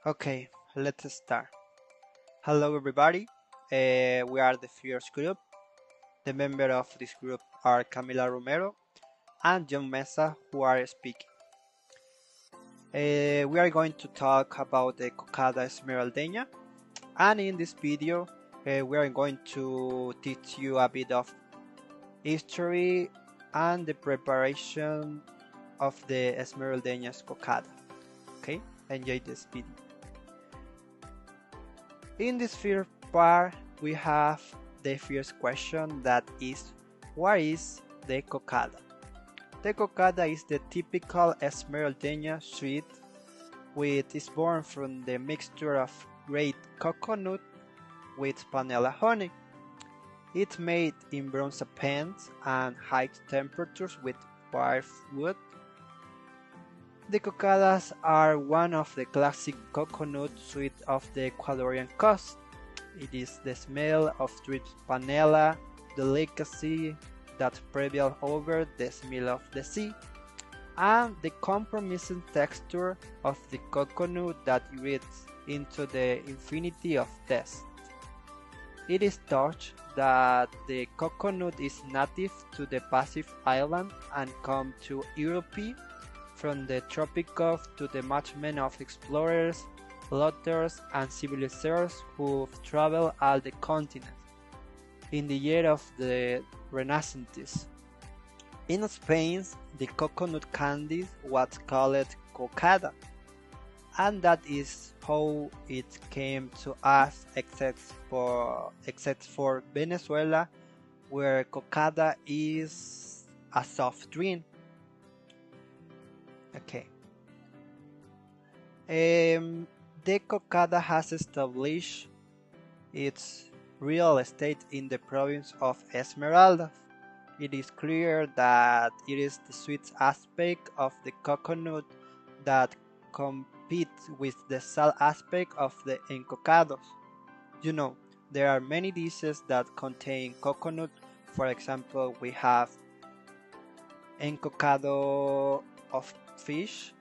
Okay, let's start. Hello everybody. We are the first group. The members of this group are Camila Romero and John Mesa who are speaking. We are going to talk about the Cocada Esmeraldeña, and in this video we are going to teach you a bit of history and the preparation of the Esmeraldeña's Cocada. Okay, enjoy this video. In this first part, we have the first question, that is, what is the cocada? The cocada is the typical Esmeraldeña sweet, which is born from the mixture of grated coconut with vanilla honey. It's made in bronze pans and high temperatures with firewood. The cocadas are one of the classic coconut sweets of the Ecuadorian coast. It is the smell of dried vanilla, delicacy that prevails over the smell of the sea, and the compromising texture of the coconut that reads into the infinity of taste. It is thought that the coconut is native to the Pacific island and come to Europe from the tropics to the movement of explorers, looters, and civilizers who've traveled all the continent in the year of the Renaissance. In Spain, the coconut candy was called cocada, and that is how it came to us, except for Venezuela, where cocada is a soft drink. Okay. The Cocada has established its real estate in the province of Esmeralda. It is clear that it is the sweet aspect of the coconut that competes with the salt aspect of the encocados. You know, there are many dishes that contain coconut. For example, we have encocado of fish,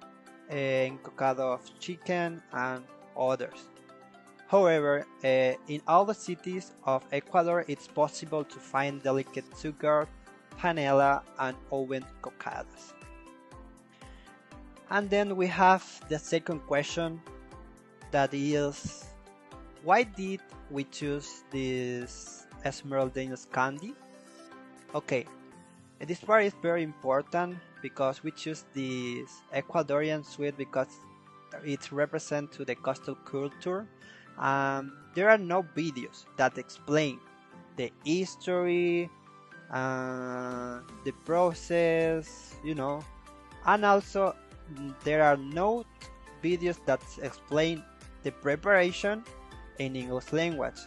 encocado of chicken, and others. However, in all the cities of Ecuador, it's possible to find delicate sugar, panela, and oven cocadas. And then we have the second question, that is, why did we choose this Esmeraldeña's candy? Okay, this part is very important because we choose this Ecuadorian sweet because it represents to the coastal culture. There are no videos that explain the history, the process, and also there are no videos that explain the preparation in English language.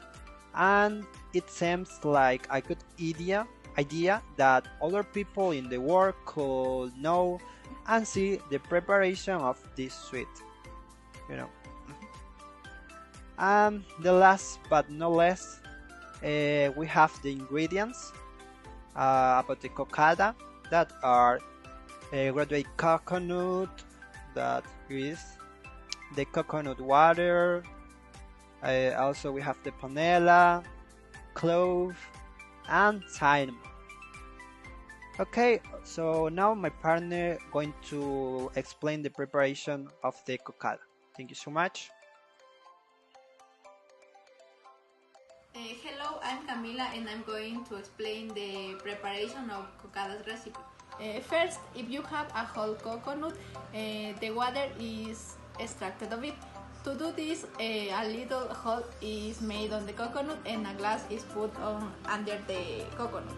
And it seems like a good idea that other people in the world could know and see the preparation of this sweet, The last but not least, we have the ingredients about the cocada, that are grated coconut, that is the coconut water, also we have the panela, clove, and cinnamon. Okay, so now my partner going to explain the preparation of the cocada. Thank you so much. Hello, I'm Camila and I'm going to explain the preparation of cocada's recipe. First, if you have a whole coconut, the water is extracted of it. To do this, a little hole is made on the coconut and a glass is put on under the coconut.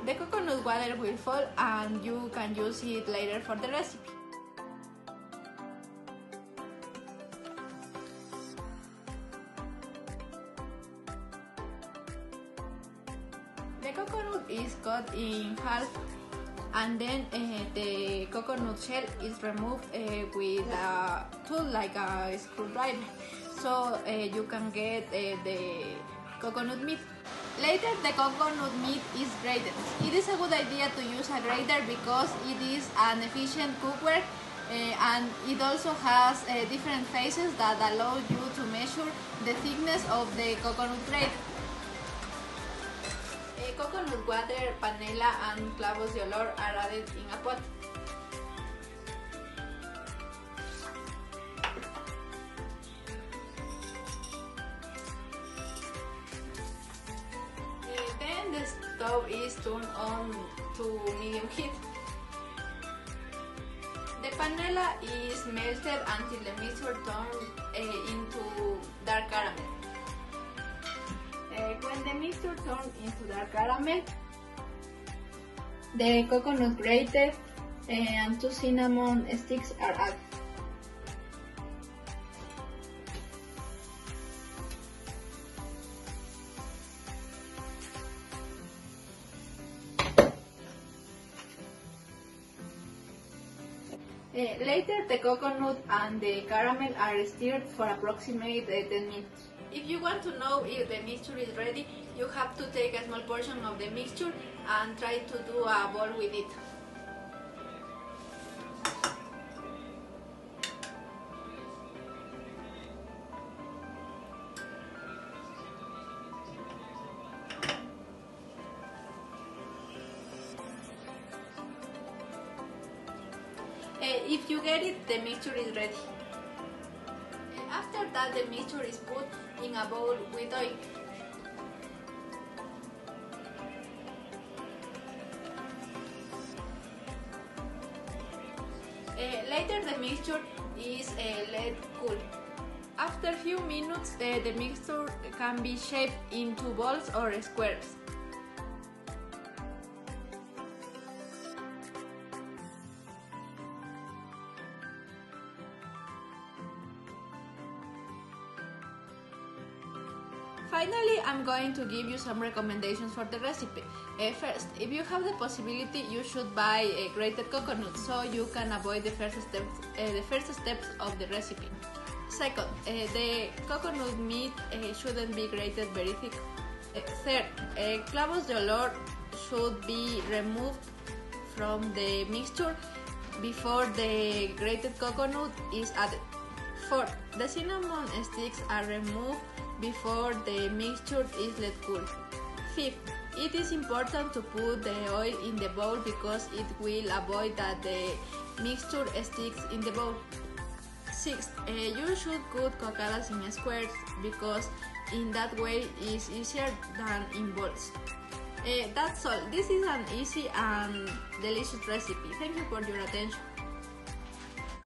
The coconut water will fall and you can use it later for the recipe. The coconut is cut in half, and then the coconut shell is removed with a tool like a screwdriver, so you can get the coconut meat. Later, the coconut meat is grated. It is a good idea to use a grater because it is an efficient cookware and it also has different phases that allow you to measure the thickness of the coconut grate. Coconut water, panela, and clavos de olor are added in a pot. Then the stove is turned on to medium heat. The panela is melted until the mixture turns into dark caramel. When the mixture turns into dark caramel, the coconut grated and 2 cinnamon sticks are added. Later, the coconut and the caramel are stirred for approximately 10 minutes. If you want to know if the mixture is ready, you have to take a small portion of the mixture and try to do a ball with it. If you get it, the mixture is ready. After that, the mixture is put in a bowl with oil. Later, the mixture is let cool. After a few minutes, the mixture can be shaped into balls or squares. Finally, I'm going to give you some recommendations for the recipe. First, if you have the possibility, you should buy grated coconut so you can avoid the first steps of the recipe. Second, the coconut meat shouldn't be grated very thick. Third, clavos de olor should be removed from the mixture before the grated coconut is added. Fourth, the cinnamon sticks are removed before the mixture is let cool. Fifth, it is important to put the oil in the bowl because it will avoid that the mixture sticks in the bowl. Sixth, you should cut cocadas in squares because in that way it's easier than in balls. That's all. This is an easy and delicious recipe. Thank you for your attention.